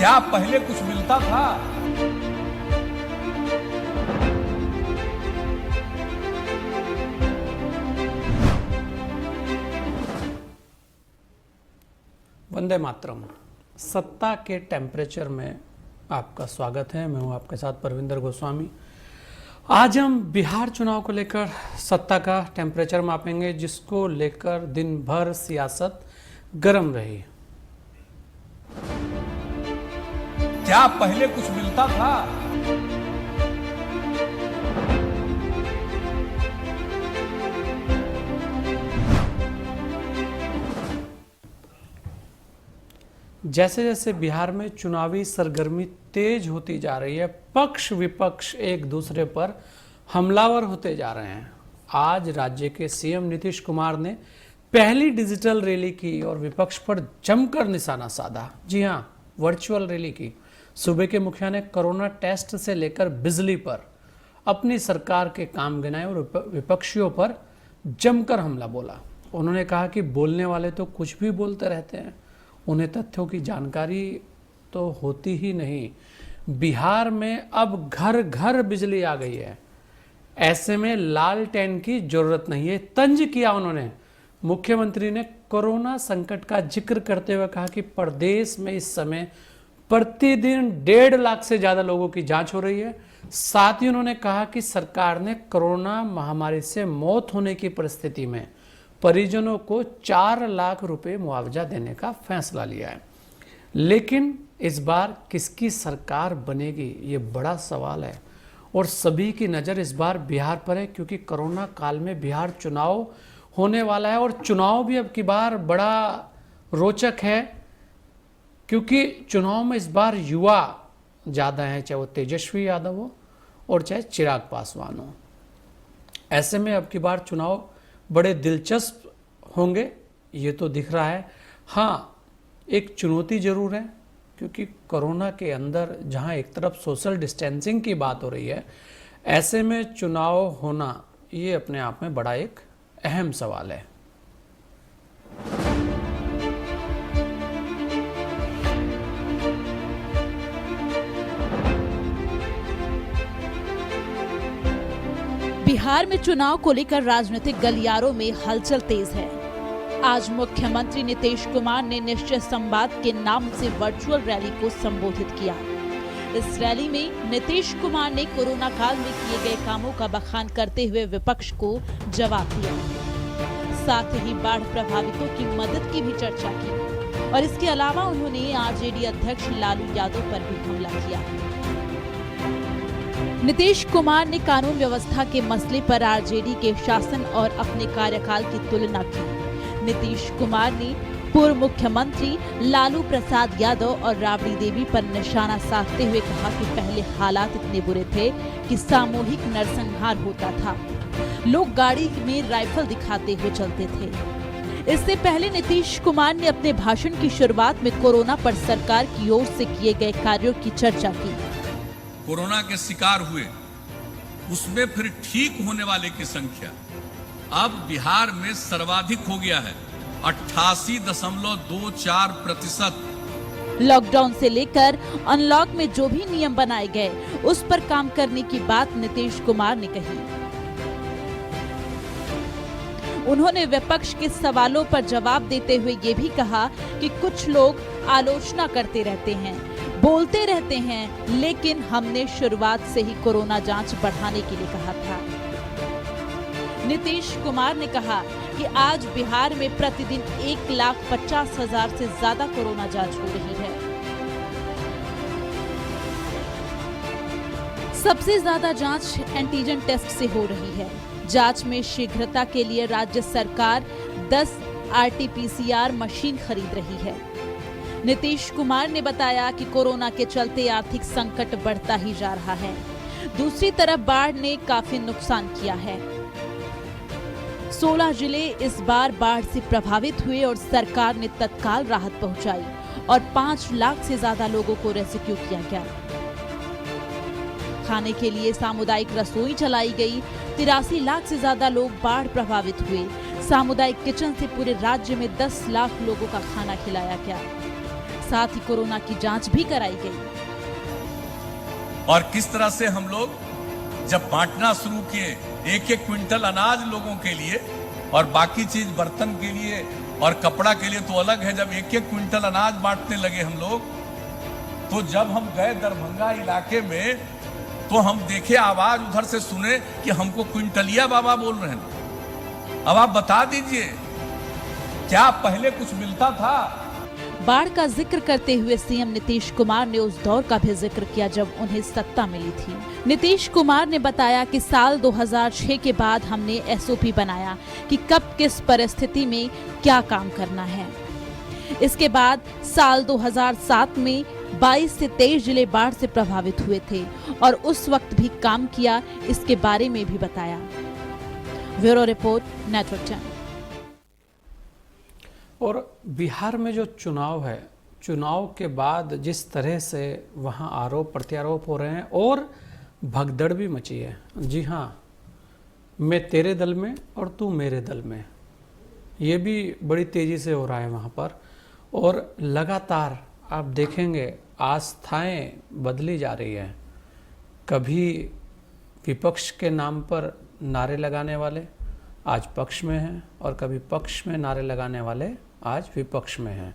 क्या पहले कुछ मिलता था? वंदे मातरम। सत्ता के टेम्परेचर में आपका स्वागत है। मैं हूं आपके साथ परविंदर गोस्वामी। आज हम बिहार चुनाव को लेकर सत्ता का टेम्परेचर मापेंगे, जिसको लेकर दिन भर सियासत गर्म रही। क्या पहले कुछ मिलता था? जैसे जैसे बिहार में चुनावी सरगर्मी तेज होती जा रही है, पक्ष विपक्ष एक दूसरे पर हमलावर होते जा रहे हैं। आज राज्य के सीएम नीतीश कुमार ने पहली डिजिटल रैली की और विपक्ष पर जमकर निशाना साधा। जी हां, वर्चुअल रैली की। सूबे के मुखिया ने कोरोना टेस्ट से लेकर बिजली पर अपनी सरकार के काम गिनाए और विपक्षियों पर जमकर हमला बोला। उन्होंने कहा कि बोलने वाले तो कुछ भी बोलते रहते हैं, उन्हें तथ्यों की जानकारी तो होती ही नहीं। बिहार में अब घर घर बिजली आ गई है, ऐसे में लालटेन की जरूरत नहीं है। तंज किया उन्होंने। मुख्यमंत्री ने कोरोना संकट का जिक्र करते हुए कहा कि प्रदेश में इस समय प्रतिदिन 1.5 लाख से ज्यादा लोगों की जांच हो रही है। साथ ही उन्होंने कहा कि सरकार ने कोरोना महामारी से मौत होने की परिस्थिति में परिजनों को 4 लाख रुपए मुआवजा देने का फैसला लिया है। लेकिन इस बार किसकी सरकार बनेगी, ये बड़ा सवाल है और सभी की नज़र इस बार बिहार पर है, क्योंकि कोरोना काल में बिहार चुनाव होने वाला है। और चुनाव भी अब की बार बड़ा रोचक है, क्योंकि चुनाव में इस बार युवा ज़्यादा हैं, चाहे वो तेजस्वी यादव हो और चाहे चिराग पासवान हो। ऐसे में अब की बार चुनाव बड़े दिलचस्प होंगे, ये तो दिख रहा है। हाँ, एक चुनौती जरूर है, क्योंकि कोरोना के अंदर जहां एक तरफ सोशल डिस्टेंसिंग की बात हो रही है, ऐसे में चुनाव होना ये अपने आप में बड़ा एक अहम सवाल है। बिहार में चुनाव को लेकर राजनीतिक गलियारों में हलचल तेज है। आज मुख्यमंत्री नीतीश कुमार ने निश्चय संवाद के नाम से वर्चुअल रैली को संबोधित किया। इस रैली में नीतीश कुमार ने कोरोना काल में किए गए कामों का बखान करते हुए विपक्ष को जवाब दिया। साथ ही बाढ़ प्रभावितों की मदद की भी चर्चा की और इसके अलावा उन्होंने आरजेडी अध्यक्ष लालू यादव पर भी हमला किया। नीतीश कुमार ने कानून व्यवस्था के मसले पर आरजेडी के शासन और अपने कार्यकाल की तुलना की। नीतीश कुमार ने पूर्व मुख्यमंत्री लालू प्रसाद यादव और राबड़ी देवी पर निशाना साधते हुए कहा कि पहले हालात इतने बुरे थे कि सामूहिक नरसंहार होता था, लोग गाड़ी में राइफल दिखाते हुए चलते थे। इससे पहले नीतीश कुमार ने अपने भाषण की शुरुआत में कोरोना पर सरकार की ओर से किए गए कार्यों की चर्चा की। कोरोना के शिकार हुए, उसमें फिर ठीक होने वाले की संख्या अब बिहार में सर्वाधिक हो गया है, 88.24%। लॉकडाउन से लेकर अनलॉक में जो भी नियम बनाए गए, उस पर काम करने की बात नीतीश कुमार ने कही। उन्होंने विपक्ष के सवालों पर जवाब देते हुए ये भी कहा कि कुछ लोग आलोचना करते रहते हैं, बोलते रहते हैं, लेकिन हमने शुरुआत से ही कोरोना जांच बढ़ाने के लिए कहा था। नीतीश कुमार ने कहा कि आज बिहार में प्रतिदिन 1,50,000 से ज्यादा कोरोना जांच हो रही है। सबसे ज्यादा जांच एंटीजन टेस्ट से हो रही है। जांच में शीघ्रता के लिए राज्य सरकार 10 RT-PCR मशीन खरीद रही है। नीतीश कुमार ने बताया कि कोरोना के चलते आर्थिक संकट बढ़ता ही जा रहा है। दूसरी तरफ बाढ़ ने काफी नुकसान किया है। 16 जिले इस बार बाढ़ से प्रभावित हुए और सरकार ने तत्काल राहत पहुंचाई और 5 लाख से ज्यादा लोगों को रेस्क्यू किया गया। खाने के लिए सामुदायिक रसोई चलाई गई। 83 लाख से ज्यादा लोग बाढ़ प्रभावित हुए। सामुदायिक किचन से पूरे राज्य में 10 लाख लोगों का खाना खिलाया गया। साथ ही कोरोना की जांच भी कराई गई। और किस तरह से हम लोग जब बांटना शुरू किए, एक एक क्विंटल अनाज लोगों के लिए और बाकी चीज बर्तन के लिए और कपड़ा के लिए तो अलग है, जब एक एक क्विंटल अनाज बांटने लगे हम लोग, तो जब हम गए दरभंगा इलाके में तो हम देखे, आवाज उधर से सुने कि हमको क्विंटलिया बाबा बोल रहे हैं। अब आप बता दीजिए, क्या पहले कुछ मिलता था? बाढ़ का जिक्र करते हुए सीएम नीतीश कुमार ने उस दौर का भी जिक्र किया जब उन्हें सत्ता मिली थी। नीतीश कुमार ने बताया कि साल 2006 के बाद हमने एसओपी बनाया कि कब किस परिस्थिति में क्या काम करना है। इसके बाद साल 2007 में 22 से 23 जिले बाढ़ से प्रभावित हुए थे और उस वक्त भी काम किया, इसके बारे में भी बताया। Bureau report, network 10। और बिहार में जो चुनाव है, चुनाव के बाद जिस तरह से वहाँ आरोप प्रत्यारोप हो रहे हैं और भगदड़ भी मची है। जी हाँ, मैं तेरे दल में और तू मेरे दल में, ये भी बड़ी तेज़ी से हो रहा है वहाँ पर। और लगातार आप देखेंगे आस्थाएं बदली जा रही हैं। कभी विपक्ष के नाम पर नारे लगाने वाले आज पक्ष में हैं और कभी पक्ष में नारे लगाने वाले आज विपक्ष में हैं।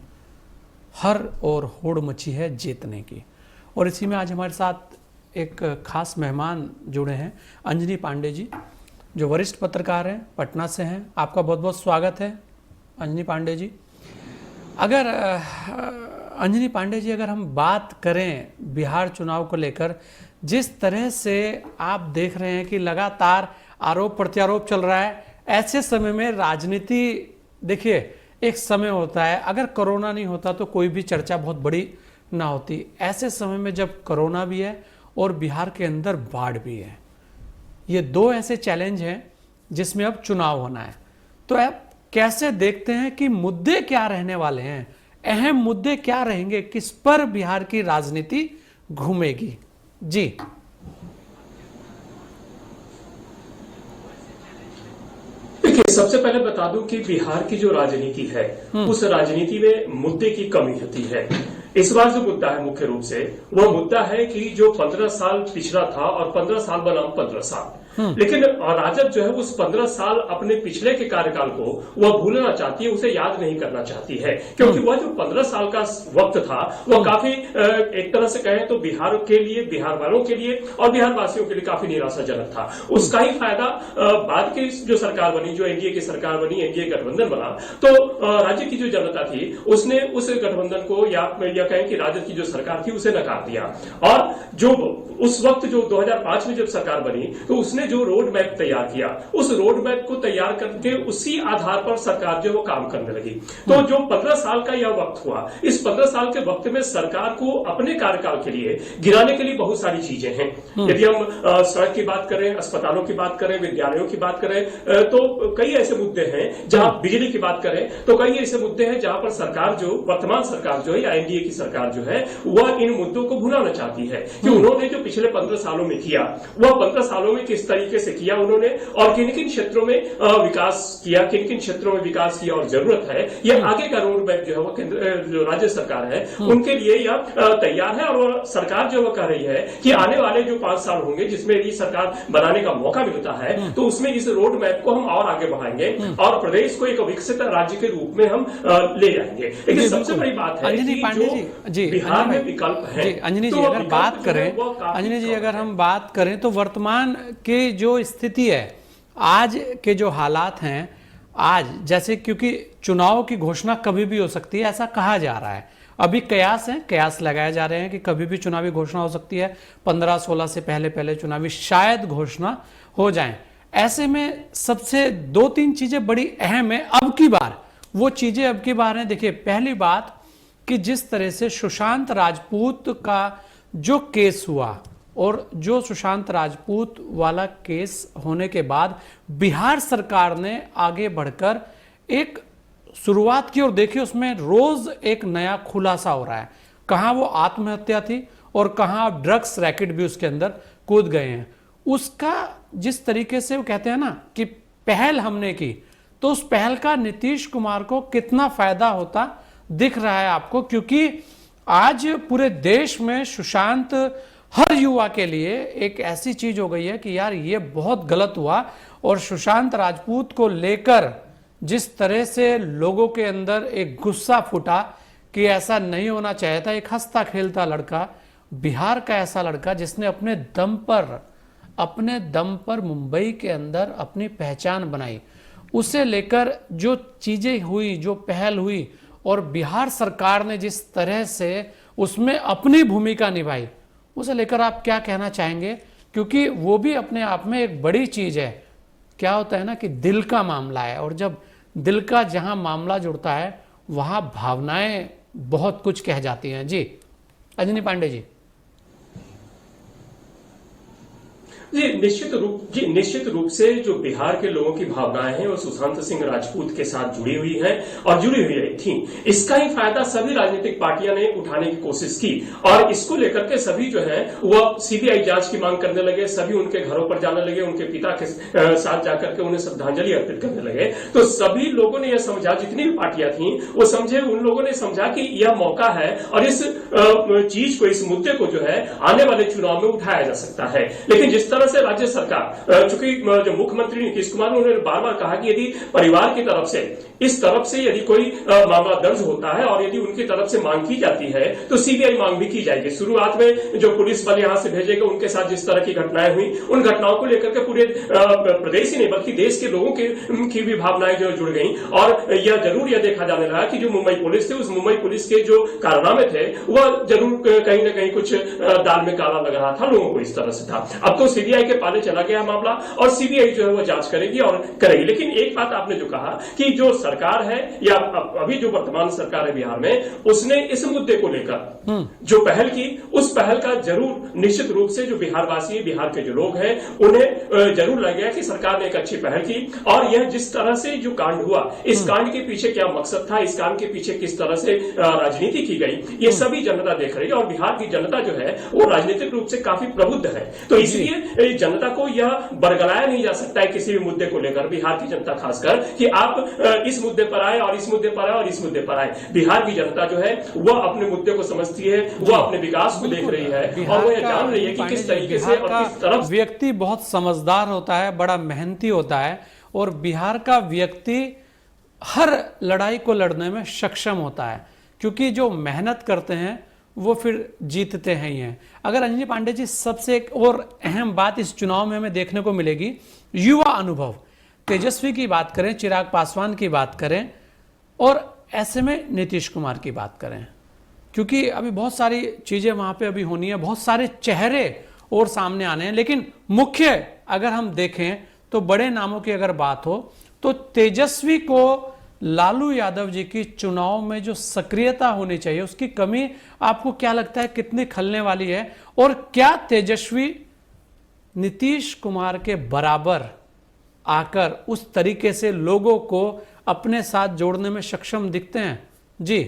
हर ओर होड़ मची है जीतने की। और इसी में आज हमारे साथ एक खास मेहमान जुड़े हैं, अंजनी पांडे जी, जो वरिष्ठ पत्रकार हैं, पटना से हैं। आपका बहुत बहुत स्वागत है अंजनी पांडे जी। अगर अंजनी पांडे जी, अगर हम बात करें बिहार चुनाव को लेकर, जिस तरह से आप देख रहे हैं कि लगातार आरोप प्रत्यारोप चल रहा है, ऐसे समय में राजनीति, देखिए एक समय होता है, अगर कोरोना नहीं होता तो कोई भी चर्चा बहुत बड़ी ना होती। ऐसे समय में जब कोरोना भी है और बिहार के अंदर बाढ़ भी है, ये दो ऐसे चैलेंज हैं जिसमें अब चुनाव होना है। तो आप कैसे देखते हैं कि मुद्दे क्या रहने वाले हैं, अहम मुद्दे क्या रहेंगे, किस पर बिहार की राजनीति घूमेगी? जी सबसे पहले बता दूं कि बिहार की जो राजनीति है उस राजनीति में मुद्दे की कमी होती है। इस बार जो मुद्दा है मुख्य रूप से वह मुद्दा है कि जो 15 साल पिछड़ा था और 15 साल बनाम 15 साल, लेकिन राजद जो है उस 15 साल अपने पिछले के कार्यकाल को वह भूलना चाहती है, उसे याद नहीं करना चाहती है, क्योंकि वह जो 15 साल का वक्त था वह काफी एक तरह से कहें तो बिहार के लिए, बिहार वालों के लिए और बिहार वासियों के लिए काफी निराशाजनक था। उसका ही फायदा बाद की जो सरकार बनी, जो एनडीए की सरकार बनी, एनडीए गठबंधन बना, तो राज्य की जो जनता थी उसने उस गठबंधन को या कहें कि राजद की जो सरकार थी उसे नकार दिया। और जो उस वक्त जो 2005 में जब सरकार बनी तो उसने जो रोड मैप तैयार किया, उस रोड मैप को तैयार करके उसी आधार पर सरकार जो वो काम करने लगी। तो जो 15 साल का यह वक्त हुआ, इस 15 साल के वक्त में सरकार को अपने कार्यकाल के लिए गिराने के लिए बहुत सारी चीजें हैं। यदि हम सड़क की बात करें, अस्पतालों की बात करें, विद्यालयों की बात करें, तो कई ऐसे मुद्दे हैं। जहां बिजली की बात करें तो कई ऐसे मुद्दे हैं जहां पर सरकार जो, वर्तमान सरकार जो है या एनडीए की सरकार जो है, वह इन मुद्दों को भुलाना चाहती है कि उन्होंने जो पिछले 15 सालों में किया, वह 15 सालों में किस तरीके से किया उन्होंने और किन किन क्षेत्रों में विकास किया, किन किन क्षेत्रों में विकास की और जरूरत है। यह आगे का रोड मैप जो है वो केंद्र जो राज्य सरकार है उनके लिए यह तैयार है। और सरकार जो वो कह रही है कि आने वाले जो 5 साल होंगे जिसमें ये सरकार बनाने का मौका मिलता है, तो उसमें इस रोड मैप को हम और आगे बढ़ाएंगे और प्रदेश को एक विकसित राज्य के रूप में हम ले जाएंगे। लेकिन सबसे बड़ी बात है कि जो बिहार में विकल्प है, अंजनी जी, अगर बात करें, अंजनी जी अगर हम बात करें तो वर्तमान के जो स्थिति है, आज के जो हालात हैं, आज जैसे, क्योंकि चुनाव की घोषणा कभी भी हो सकती है ऐसा कहा जा रहा है, अभी कयास है, कयास लगाए जा रहे हैं कि कभी भी चुनावी घोषणा हो सकती है, 15-16 से पहले चुनावी शायद घोषणा हो जाए। ऐसे में सबसे 2-3 चीजें बड़ी अहम है अब की बार, वो चीजें अब की बार हैं। देखिए, पहली बात कि जिस तरह से सुशांत राजपूत का जो केस हुआ और जो सुशांत राजपूत वाला केस होने के बाद बिहार सरकार ने आगे बढ़कर एक शुरुआत की और देखिए उसमें रोज एक नया खुलासा हो रहा है, कहां वो आत्महत्या थी और कहां ड्रग्स रैकेट भी उसके अंदर कूद गए हैं। उसका जिस तरीके से वो कहते हैं ना कि पहल हमने की, तो उस पहल का नीतीश कुमार को कितना फायदा होता दिख रहा है आपको, क्योंकि आज पूरे देश में सुशांत हर युवा के लिए एक ऐसी चीज हो गई है कि यार ये बहुत गलत हुआ। और सुशांत राजपूत को लेकर जिस तरह से लोगों के अंदर एक गुस्सा फूटा कि ऐसा नहीं होना चाहिए था, एक हंसता खेलता लड़का, बिहार का ऐसा लड़का जिसने अपने दम पर मुंबई के अंदर अपनी पहचान बनाई, उसे लेकर जो चीजें हुई, जो पहल हुई और बिहार सरकार ने जिस तरह से उसमें अपनी भूमिका निभाई, उसे लेकर आप क्या कहना चाहेंगे? क्योंकि वो भी अपने आप में एक बड़ी चीज है। क्या होता है ना कि दिल का मामला है, और जब दिल का जहां मामला जुड़ता है वहां भावनाएं बहुत कुछ कह जाती हैं। जी अंजनी पांडे जी। निश्चित रूप से जो बिहार के लोगों की भावनाएं हैं वो सुशांत सिंह राजपूत के साथ जुड़ी हुई हैं और जुड़ी हुई थी। इसका ही फायदा सभी राजनीतिक पार्टियां ने उठाने की कोशिश की और इसको लेकर के सभी जो है वो सीबीआई जांच की मांग करने लगे, सभी उनके घरों पर जाने लगे, उनके पिता के साथ जाकर के उन्हें श्रद्धांजलि अर्पित करने लगे। तो सभी लोगों ने यह समझा, जितनी भी पार्टियां थी वो समझे, उन लोगों ने समझा कि यह मौका है और इस चीज को, इस मुद्दे को जो है आने वाले चुनाव में उठाया जा सकता है। लेकिन जिस तरह से राज्य सरकार, चूंकि जो मुख्यमंत्री नीतीश कुमार ने उन्होंने बार बार कहा कि यदि परिवार की तरफ से, इस तरफ से यदि कोई मामला दर्ज होता है और यदि उनकी तरफ से मांग की जाती है तो सीबीआई मांग भी की जाएगी। शुरुआत में जो पुलिस बल यहां से भेजेगा, उनके साथ जिस तरह की घटनाएं हुई, उन घटनाओं को लेकर के पूरे प्रदेश ही नहीं बल्कि देश के लोगों की भी भावनाएं जो जुड़ गई। और यह जरूर यह देखा जाने लगा कि जो मुंबई पुलिस थी, उस मुंबई पुलिस के जो कारनामे थे वह जरूर कहीं ना कहीं कुछ दाल में काला लग रहा था लोगों को, इस तरह से था। अब तो सीबीआई के पाले चला गया मामला और सीबीआई जो है वो जांच करेगी और करेगी। लेकिन एक बात आपने जो कहा कि जो सरकार है या अभी जो वर्तमान सरकार है बिहार में, उसने इस मुद्दे को लेकर जो पहल की, उस पहल का जरूर निश्चित रूप से जो बिहारवासी, बिहार के जो लोग हैं, उन्हें जरूर लग गया कि सरकार ने एक अच्छी पहल की। और यह जिस तरह से जो कांड हुआ, इस कांड के पीछे क्या मकसद था, इस कांड के पीछे किस तरह से राजनीति की गई, ये सभी जनता देख रही है। और बिहार की जनता जो है वो राजनीतिक रूप से काफी प्रबुद्ध है। तो इसलिए जनता को यह बरगलाया नहीं जा सकता है किसी भी मुद्दे को लेकर, बिहार की जनता खासकर, कि आप इस मुद्दे पर आए और इस मुद्दे पर आए और इस मुद्दे पर आए। बिहार की जनता जो है वह अपने मुद्दे को समझती है, वह अपने विकास को देख रही है और वह जान रही है कि किस तरीके से और किस तरफ। व्यक्ति बहुत समझदार होता है, बड़ा मेहनती होता है, और बिहार का व्यक्ति हर लड़ाई को लड़ने में सक्षम होता है, क्योंकि जो मेहनत करते हैं वो फिर जीतते हैं ही हैं। अगर अंजनी पांडे जी, सबसे एक और अहम बात इस चुनाव में हमें देखने को मिलेगी, युवा अनुभव। तेजस्वी की बात करें, चिराग पासवान की बात करें और ऐसे में नीतीश कुमार की बात करें, क्योंकि अभी बहुत सारी चीजें वहां पे अभी होनी है, बहुत सारे चेहरे और सामने आने हैं। लेकिन मुख्य अगर हम देखें तो बड़े नामों की अगर बात हो तो तेजस्वी को लालू यादव जी की चुनाव में जो सक्रियता होनी चाहिए, उसकी कमी आपको क्या लगता है कितनी खलने वाली है? और क्या तेजस्वी नीतीश कुमार के बराबर आकर उस तरीके से लोगों को अपने साथ जोड़ने में सक्षम दिखते हैं? जी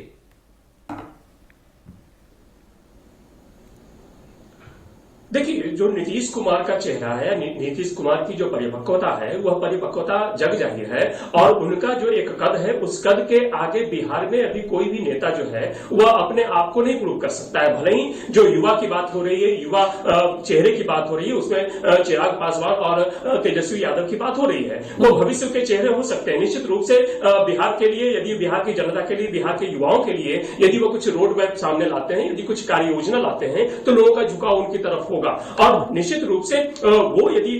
देखिए, जो नीतीश कुमार का चेहरा है, नीतीश कुमार की जो परिपक्वता है, वह परिपक्वता जग जाहिर है। और उनका जो एक कद है, उस कद के आगे बिहार में अभी कोई भी नेता जो है वह अपने आप को नहीं प्रूव कर सकता है। भले ही जो युवा की बात हो रही है, युवा चेहरे की बात हो रही है, उसमें चिराग पासवान और तेजस्वी यादव की बात हो रही है, वो भविष्य के चेहरे हो सकते हैं। निश्चित रूप से बिहार के लिए, यदि बिहार की जनता के लिए, बिहार के युवाओं के लिए यदि वो कुछ रोड मैप सामने लाते हैं, यदि कुछ कार्य योजना लाते हैं, तो लोगों का झुकाव उनकी तरफ होगा। और निश्चित रूप से वो यदि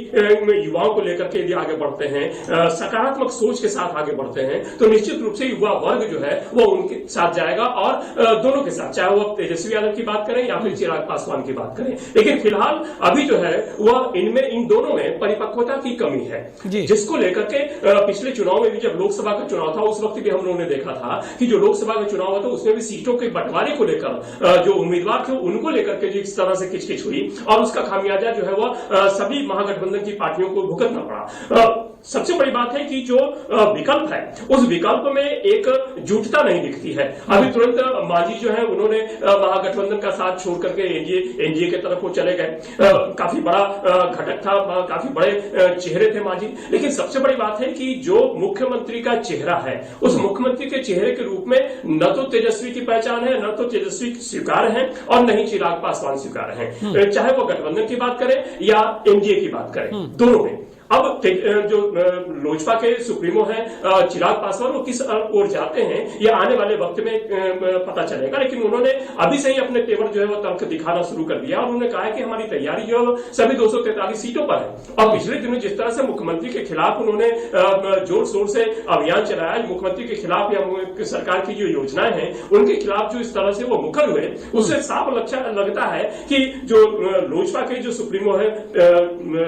युवाओं को लेकर के यदि आगे बढ़ते हैं, सकारात्मक सोच के साथ आगे बढ़ते हैं, तो निश्चित रूप से युवा वर्ग जो है वो उनके साथ जाएगा और दोनों के साथ, चाहे वो तेजस्वी यादव की बात करें या फिर चिराग पासवान की बात करें। लेकिन फिलहाल अभी जो है वह इन दोनों में परिपक्वता की कमी है, जिसको लेकर के पिछले चुनाव में भी, जब लोकसभा का चुनाव था, उस वक्त भी हम लोगों ने देखा था कि जो लोकसभा का चुनाव हुआ था उसमें भी सीटों के बंटवारे को लेकर जो उम्मीदवार थे उनको लेकर के जिस तरह से किचकिच हुई और उसका खामियाजा जो है वह सभी महागठबंधन की पार्टियों को भुगतना पड़ा। सबसे बड़ी बात है कि जो विकल्प है उस विकल्प में एक जुटता नहीं दिखती है। अभी तुरंत मांझी जो है उन्होंने महागठबंधन का साथ छोड़ करके एनडीए की तरफ वो चले गए। काफी बड़ा घटक था, काफी बड़े चेहरे थे मांझी, लेकिन सबसे बड़ी बात है कि जो मुख्यमंत्री का चेहरा है उस मुख्यमंत्री के चेहरे के रूप में न तो तेजस्वी की पहचान है, न तो तेजस्वी स्वीकार है और न ही चिराग पासवान स्वीकार है, चाहे वो गठबंधन की बात करें या एनडीए की बात करें, दोनों में। अब जो लोजपा के सुप्रीमो हैं चिराग पासवान, वो किस ओर जाते हैं ये आने वाले वक्त में पता चलेगा, लेकिन उन्होंने अभी से ही अपने तेवर जो है वो तर्क दिखाना शुरू कर दिया और उन्होंने कहा है कि हमारी तैयारी जो है सभी 243 सीटों पर है। और पिछले दिनों जिस तरह से मुख्यमंत्री के खिलाफ उन्होंने जोर शोर से अभियान चलाया, मुख्यमंत्री के खिलाफ या सरकार की जो योजनाएं हैं उनके खिलाफ जो इस तरह से वो मुखर हुए, उससे साफ लगता है कि जो लोजपा के जो सुप्रीमो है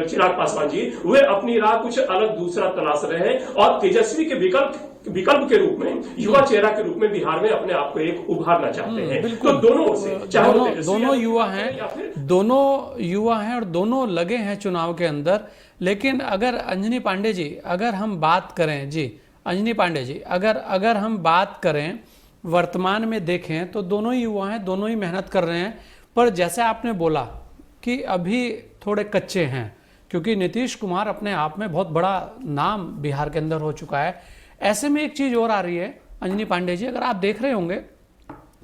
चिराग पासवान जी, वे अपनी राह कुछ अलग दूसरा तलाश रहे हैं और तेजस्वी के विकल्प के रूप में, युवा चेहरा के रूप में बिहार में अपने आप को एक उभारना चाहते हैं। तो दोनों ओर से, चाहे दोनों युवा हैं, दोनों युवा हैं और दोनों लगे हैं चुनाव के अंदर। लेकिन अगर अंजनी पांडे जी, अगर हम बात करें जी, अंजनी पांडे जी, अगर हम बात करें वर्तमान में देखें तो दोनों ही युवा हैं, दोनों ही मेहनत कर रहे हैं। पर जैसे आपने बोला कि अभी थोड़े कच्चे हैं, क्योंकि नीतीश कुमार अपने आप में बहुत बड़ा नाम बिहार के अंदर हो चुका है। ऐसे में एक चीज़ और आ रही है अंजनी पांडे जी, अगर आप देख रहे होंगे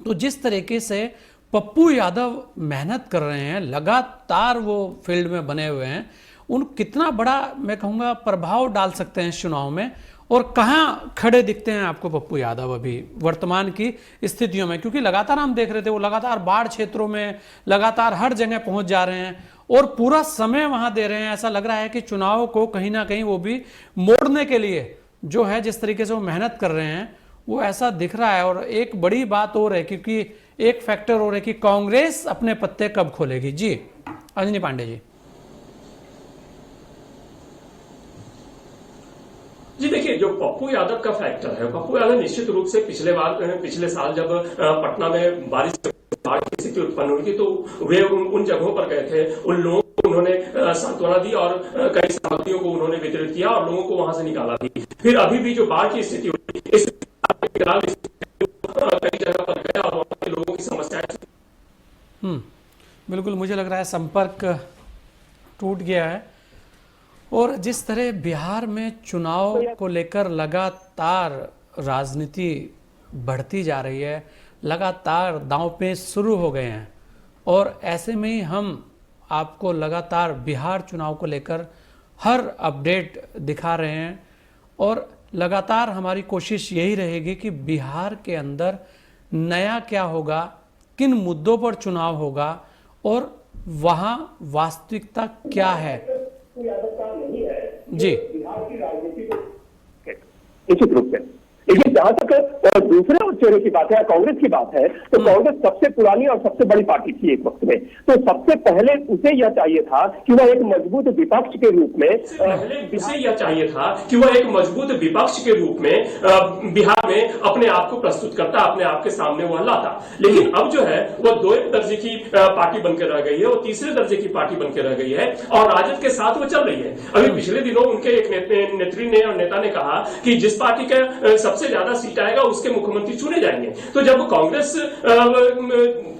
तो जिस तरीके से पप्पू यादव मेहनत कर रहे हैं, लगातार वो फील्ड में बने हुए हैं, उन कितना बड़ा मैं कहूँगा प्रभाव डाल सकते हैं इस चुनाव में, और कहाँ खड़े दिखते हैं आपको पप्पू यादव अभी वर्तमान की स्थितियों में? क्योंकि लगातार हम देख रहे थे वो लगातार बाढ़ क्षेत्रों में लगातार हर जगह पहुंच जा रहे हैं और पूरा समय वहां दे रहे हैं। ऐसा लग रहा है कि चुनाव को कहीं ना कहीं वो भी मोड़ने के लिए जो है जिस तरीके से वो मेहनत कर रहे हैं वो ऐसा दिख रहा है। और एक बड़ी बात और है, क्योंकि एक फैक्टर और है कि कांग्रेस अपने पत्ते कब खोलेगी। जी अंजनी पांडे जी। जी देखिए, जो पप्पू यादव का फैक्टर है, पप्पू यादव निश्चित रूप से पिछले साल जब पटना में बाढ़ की स्थिति उत्पन्न हुई थी तो वे उन जगहों पर गए थे, उन लोगों को उन्होंने सांत्वना दी और कई सामग्रियों को उन्होंने वितरित किया और लोगों को वहां से निकाला भी। फिर अभी भी जो बाढ़ की स्थिति हुई, इस कई जगह पर गया और वहां के लोगों की समस्याएं। बिल्कुल, मुझे लग रहा है संपर्क टूट गया है। और जिस तरह बिहार में चुनाव को लेकर लगातार राजनीति बढ़ती जा रही है, लगातार दांव पेच शुरू हो गए हैं, और ऐसे में ही हम आपको लगातार बिहार चुनाव को लेकर हर अपडेट दिखा रहे हैं और लगातार हमारी कोशिश यही रहेगी कि बिहार के अंदर नया क्या होगा, किन मुद्दों पर चुनाव होगा और वहाँ वास्तविकता क्या है। जी बिहार की राजनीति को निश्चित रूप से देखिए, जहां तक दूसरे चेहरे की बात है, कांग्रेस की बात है, तो कांग्रेस सबसे पुरानी और सबसे बड़ी पार्टी थी एक वक्त में। तो सबसे पहले उसे यह चाहिए था कि वह एक मजबूत विपक्ष के रूप में बिहार में अपने आप को प्रस्तुत करता, अपने आप के सामने वह लाता। लेकिन अब जो है वह 2 दर्जे की पार्टी बनकर रह गई है, वो 3रे दर्जे की पार्टी बनकर रह गई है और राजद के साथ वो चल रही है। अभी पिछले दिनों उनके एक नेत्री ने और नेता ने कहा कि जिस पार्टी का सबसे ज्यादा सीट आएगा उसके मुख्यमंत्री चुने जाएंगे। तो जब कांग्रेस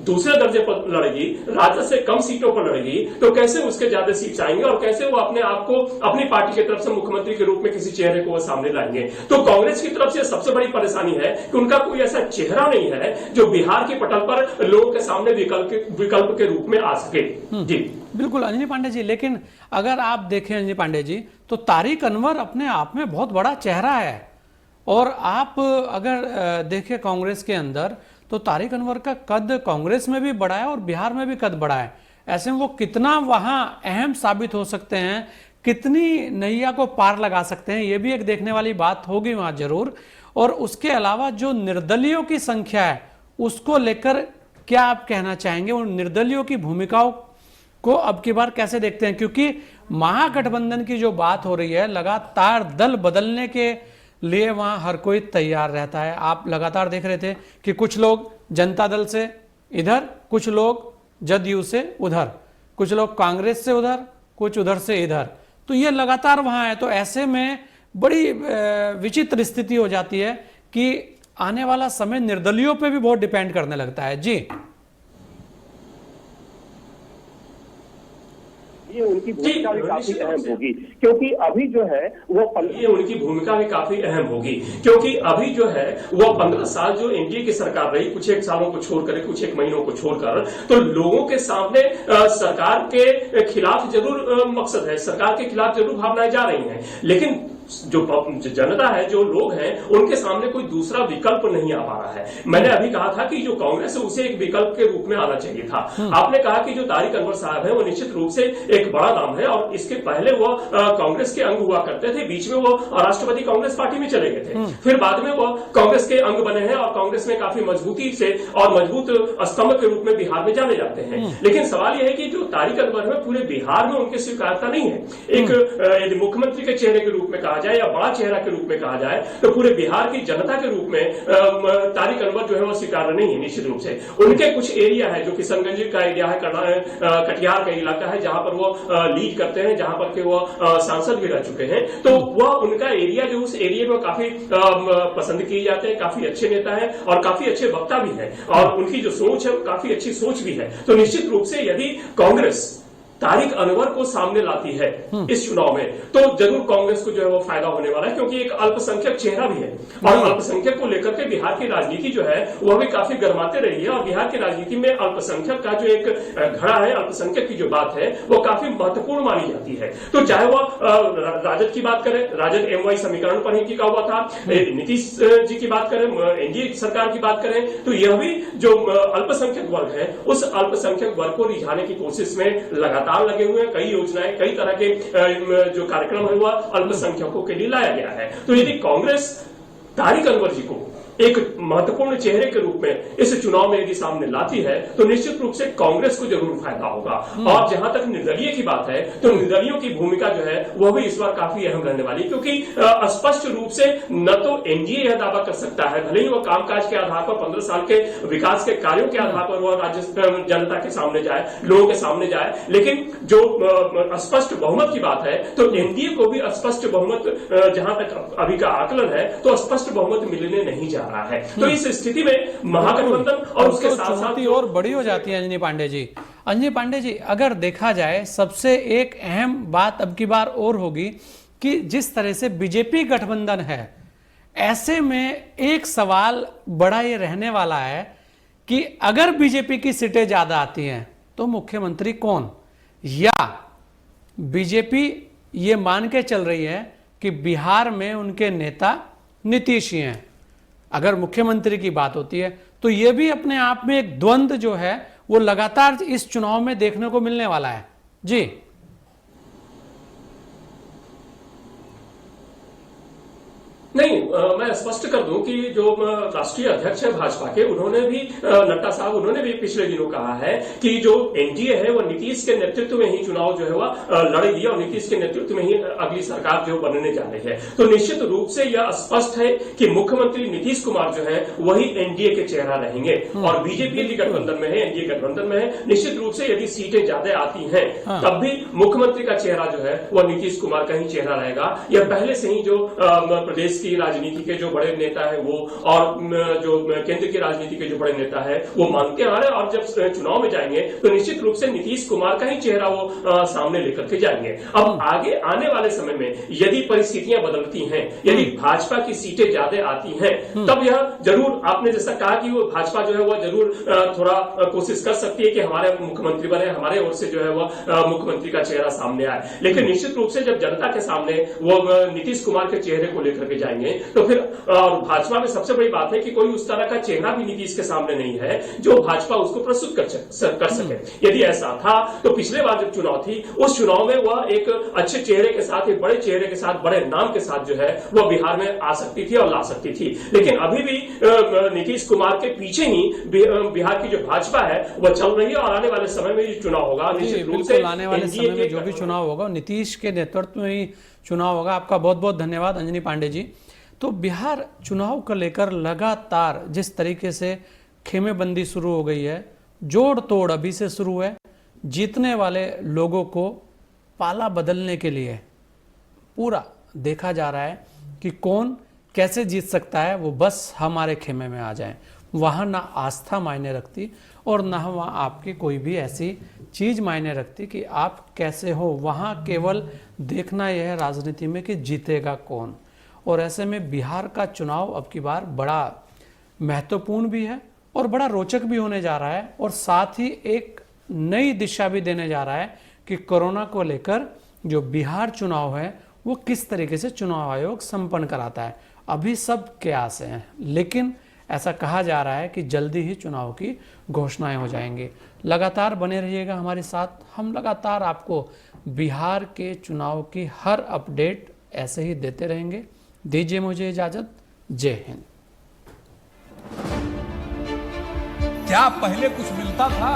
दूसरे दर्जे पर लड़ेगी, राजद से कम सीटों पर लड़ेगी, तो कैसे उसके ज्यादा सीट आएंगे और कैसे वो अपने आप को अपनी पार्टी की तरफ से मुख्यमंत्री के रूप में किसी चेहरे को वो सामने लाएंगे। तो कांग्रेस की तरफ से सबसे बड़ी परेशानी है कि उनका कोई ऐसा चेहरा नहीं है जो बिहार के पटल पर लोगों के सामने विकल्प के रूप में आ सके। जी बिल्कुल अंजनी पांडे जी, लेकिन अगर आप देखें अंजनी पांडे जी तो तारिक अनवर अपने आप में बहुत बड़ा चेहरा है, और आप अगर देखें कांग्रेस के अंदर तो तारिक अनवर का कद कांग्रेस में भी बड़ा है और बिहार में भी कद बड़ा है। ऐसे में वो कितना वहां अहम साबित हो सकते हैं, कितनी नैया को पार लगा सकते हैं, ये भी एक देखने वाली बात होगी वहां जरूर। और उसके अलावा जो निर्दलियों की संख्या है उसको लेकर क्या आप कहना चाहेंगे, उन निर्दलियों की भूमिकाओं को अब की बार कैसे देखते हैं? क्योंकि महागठबंधन की जो बात हो रही है, लगातार दल बदलने के लिए वहां हर कोई तैयार रहता है। आप लगातार देख रहे थे कि कुछ लोग जनता दल से इधर, कुछ लोग जदयू से उधर, कुछ लोग कांग्रेस से उधर, कुछ उधर से इधर। तो ये लगातार वहां है। तो ऐसे में बड़ी विचित्र स्थिति हो जाती है कि आने वाला समय निर्दलियों पे भी बहुत डिपेंड करने लगता है। जी, ये उनकी भूमिका भी काफी अहम होगी, क्योंकि अभी जो है वो ये उनकी भूमिका भी काफी अहम होगी, क्योंकि अभी जो है वो 15 साल जो एनडीए की सरकार रही, कुछ एक सालों को छोड़कर, कुछ एक महीनों को छोड़कर, तो लोगों के सामने सरकार के खिलाफ जरूर मकसद है, सरकार के खिलाफ जरूर भावनाएं जा रही हैं, लेकिन जो जनता है, जो लोग हैं, उनके सामने कोई दूसरा विकल्प नहीं आ पा रहा है। मैंने अभी कहा था कि जो कांग्रेस है उसे एक विकल्प के रूप में आना चाहिए था। आपने कहा कि जो तारिक अनवर साहब है वो निश्चित रूप से एक बड़ा नाम है, और इसके पहले वो कांग्रेस के अंग हुआ करते थे, बीच में वो राष्ट्रवादी कांग्रेस पार्टी में चले गए थे, फिर बाद में वो कांग्रेस के अंग बने हैं और कांग्रेस में काफी मजबूती से और मजबूत स्तंभ के रूप में बिहार में जाने जाते हैं। लेकिन सवाल यह है कि जो तारिक अनवर है पूरे बिहार में उनकी स्वीकार्यता नहीं है। एक यदि मुख्यमंत्री के चेहरे के रूप में कहा जाए या बड़ा चेहरा के रूप में कहा जाए, तो पूरे बिहार की जनता के रूप में तारिक अनवर जो है वो स्वीकार्य नहीं है। निश्चित रूप से उनके कुछ एरिया है, जो किशनगंज का एरिया है, कटिहार का इलाका है, जहां पर वो लीड करते हैं, जहां पर के वो सांसद भी रह चुके हैं, तो वह उनका एरिया जो उस एरिया में काफी पसंद किए जाते हैं, काफी अच्छे नेता है और काफी अच्छे वक्ता भी है, और उनकी जो सोच है वो काफी अच्छी सोच भी है। तो निश्चित रूप से यदि कांग्रेस तारिक अनवर को सामने लाती है इस चुनाव में, तो जरूर कांग्रेस को जो है वो फायदा होने वाला है, क्योंकि एक अल्पसंख्यक चेहरा भी है, और अल्पसंख्यक को लेकर के बिहार की राजनीति जो है वह भी काफी गर्माते रही है, और बिहार की राजनीति में अल्पसंख्यक का जो एक घड़ा है, अल्पसंख्यक की जो बात है वो काफी महत्वपूर्ण मानी जाती है। तो चाहे वह राजद की बात करें, राजद MY समीकरण पर ही टिका हुआ था, नीतीश जी की बात करें, एनडीए सरकार की बात करें, तो यह भी जो अल्पसंख्यक वर्ग है उस अल्पसंख्यक वर्ग को रिझाने की कोशिश में लगातार लगे हुए हैं। कई योजनाएं, कई तरह के जो कार्यक्रम है वह अल्पसंख्यकों के लिए लाया गया है। तो यदि कांग्रेस तारिक अनवर जी को एक महत्वपूर्ण चेहरे के रूप में इस चुनाव में यदि सामने लाती है, तो निश्चित रूप से कांग्रेस को जरूर फायदा होगा। और जहां तक निर्दलीय की बात है, तो निर्दलियों की भूमिका जो है वह भी इस बार काफी अहम रहने वाली है, क्योंकि स्पष्ट रूप से न तो एनडीए यह दावा कर सकता है, भले ही वह कामकाज के आधार पर 15 साल के विकास के कार्यों के आधार पर वह राज्य जनता के सामने जाए, लोगों के सामने जाए, लेकिन जो स्पष्ट बहुमत की बात है, तो एनडीए को भी स्पष्ट बहुमत, जहां तक अभी का आकलन है, तो स्पष्ट बहुमत मिलने नहीं जा रहा है। तो इस स्थिति में महागठबंधन और उसके साथ साथ और बड़ी हो जाती है। अंजनी पांडे जी, अंजनी पांडे जी, अगर देखा जाए सबसे एक अहम बात अब की बार और होगी कि जिस तरह से बीजेपी गठबंधन है, ऐसे में एक सवाल बड़ा ये रहने वाला है कि अगर बीजेपी की सीटें ज्यादा आती हैं तो मुख्यमंत्री कौन, या बीजेपी ये मान के चल रही है कि बिहार में उनके नेता नीतीश ही हैं। अगर मुख्यमंत्री की बात होती है तो यह भी अपने आप में एक द्वंद्व जो है वो लगातार इस चुनाव में देखने को मिलने वाला है। जी, नहीं, मैं स्पष्ट कर दूं कि जो राष्ट्रीय अध्यक्ष है भाजपा के, उन्होंने भी, नड्डा साहब, उन्होंने भी पिछले दिनों कहा है कि जो एनडीए है वो नीतीश के नेतृत्व में ही चुनाव जो है वह लड़ेगी, और नीतीश के नेतृत्व में ही अगली सरकार जो बनने जा रही है। तो निश्चित रूप से यह स्पष्ट है कि मुख्यमंत्री नीतीश कुमार जो है वही एनडीए के चेहरा रहेंगे, और बीजेपी यदि गठबंधन में है, एनडीए गठबंधन में है, निश्चित रूप से यदि सीटें ज्यादा आती हैं तब भी मुख्यमंत्री का चेहरा जो है वह नीतीश कुमार का ही चेहरा रहेगा। यह पहले से ही जो प्रदेश की राजनीति के जो बड़े नेता है वो, और जो केंद्र की राजनीति के जो बड़े नेता है वो मानते आ रहे हैं, और जब चुनाव में जाएंगे तो निश्चित रूप से नीतीश कुमार का ही चेहरा वो सामने लेकर के जाएंगे। अब आगे आने वाले समय में यदि परिस्थितियां बदलती हैं, यदि भाजपा की सीटें ज्यादा आती हैं, तब यह जरूर, आपने जैसा कहा कि वो भाजपा जो है वह जरूर थोड़ा कोशिश कर सकती है कि हमारे मुख्यमंत्री बने, हमारे ओर से जो है वह मुख्यमंत्री का चेहरा सामने आए। लेकिन निश्चित रूप से जब जनता के सामने वो नीतीश कुमार के चेहरे को लेकर के जाएंगे, तो फिर भाजपा में सबसे बड़ी बात है कि कोई उस तरह का चेहरा भी नीतीश के सामने नहीं है जो भाजपा उसको प्रस्तुत कर सके। यदि ऐसा था तो पिछले बार जब चुनाव थी, उस चुनाव में वह एक अच्छे चेहरे के साथ, एक बड़े चेहरे के साथ, बड़े नाम के साथ जो है वह बिहार में आ सकती थी और ला सकती थी। लेकिन अभी भी नीतीश कुमार के पीछे ही बिहार की जो भाजपा है वह चल रही है, और आने वाले समय में जो चुनाव होगा, निश्चित रूप से आने वाले समय में जो भी चुनाव होगा नीतीश के नेतृत्व में ही चुनाव होगा। आपका बहुत बहुत धन्यवाद अंजनी पांडे जी। तो बिहार चुनाव को लेकर लगातार जिस तरीके से खेमेबंदी शुरू हो गई है, जोड़ तोड़ अभी से शुरू है, जीतने वाले लोगों को पाला बदलने के लिए पूरा देखा जा रहा है कि कौन कैसे जीत सकता है, वो बस हमारे खेमे में आ जाए। वहाँ ना आस्था मायने रखती और ना वहाँ आपकी कोई भी ऐसी चीज़ मायने रखती कि आप कैसे हो। वहाँ केवल देखना यह है राजनीति में कि जीतेगा कौन। और ऐसे में बिहार का चुनाव अब की बार बड़ा महत्वपूर्ण भी है और बड़ा रोचक भी होने जा रहा है, और साथ ही एक नई दिशा भी देने जा रहा है कि कोरोना को लेकर जो बिहार चुनाव है वो किस तरीके से चुनाव आयोग संपन्न कराता है। अभी सब कयास हैं, लेकिन ऐसा कहा जा रहा है कि जल्दी ही चुनाव की घोषणाएं हो जाएंगी। लगातार बने रहिएगा हमारे साथ, हम लगातार आपको बिहार के चुनाव की हर अपडेट ऐसे ही देते रहेंगे। दीजिए मुझे इजाजत। जय हिंद। क्या पहले कुछ मिलता था?